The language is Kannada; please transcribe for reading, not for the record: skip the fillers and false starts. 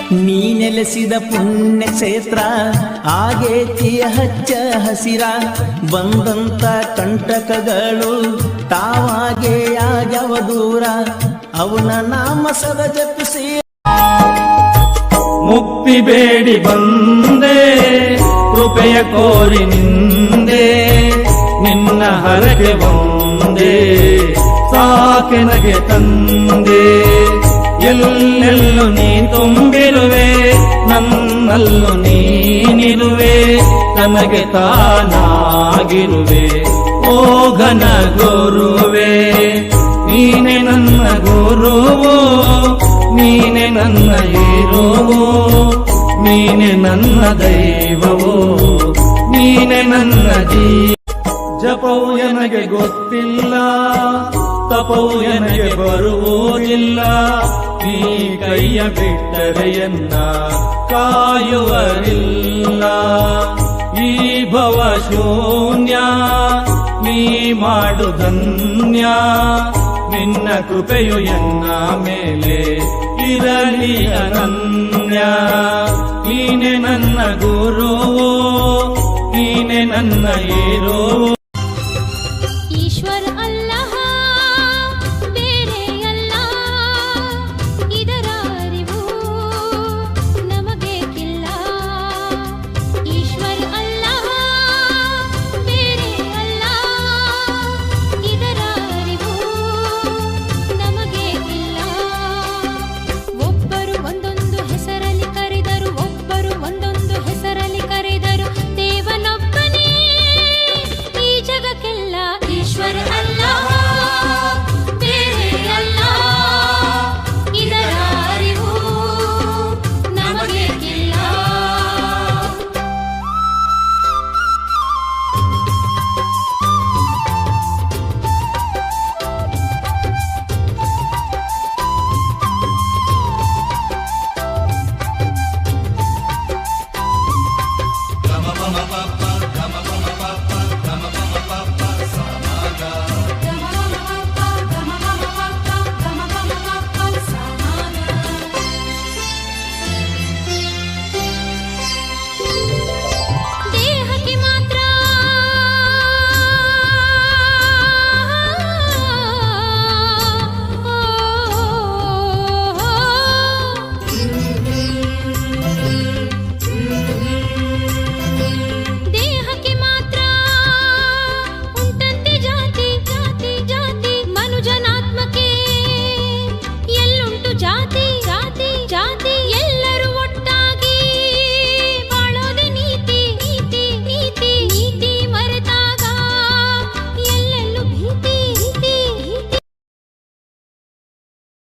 ನೀ ನೆಲೆಸಿದ ಪುಣ್ಯ ಕ್ಷೇತ್ರ ಆಗೇತಿ ಹಚ್ಚ ಹಸಿರ ಬಂದಂತ ಕಂಟಕಗಳು ತಾವಾಗೆ ಆಗ್ಯವ ದೂರ ಅವನ ನಾಮ ಸದ ಜಪಿಸಿ ಮುಕ್ತಿ ಬೇಡಿ ಬಂದೆ ಕೃಪೆಯ ಕೋರಿ ನಿಂದೆ ನಿನ್ನ ಹರಕೆ ಬಂದೆ ಸಾಕೆನಗೆ ತಂದೆ ಎಲ್ಲೆಲ್ಲೂ ನೀ ತುಂಬಿರುವೆ ನನ್ನಲ್ಲೂ ನೀನಿರುವೆ ನನಗೆ ತಾನಾಗಿರುವೆ ಓ ಘನ ಗುರುವೆ ನೀನೆ ನನ್ನ ಗುರುವು ನೀನೆ ನನ್ನ ಹೀರೋವು ನೀನೆ ನನ್ನ ದೈವವು ನೀನೆ ನನ್ನ ಜಪವು ನನಗೆ ಗೊತ್ತಿಲ್ಲ ತಪವು ನನಗೆ ಬರುವುದಿಲ್ಲ ನೀ ಕೈಯ ಬಿಟ್ಟರೆಯನ್ನ ಕಾಯುವರಿಲ್ಲ ಈ ಭವ ಶೂನ್ಯ ನೀ ಮಾಡು ಧನ್ಯ ನಿನ್ನ ಕೃಪೆಯು ಎನ್ನ ಮೇಲೆ ಇರಲಿ ಅನನ್ಯ ನೀನೆ ನನ್ನ ಗುರುವು ನೀನೆ ನನ್ನ ಹೀರೋವು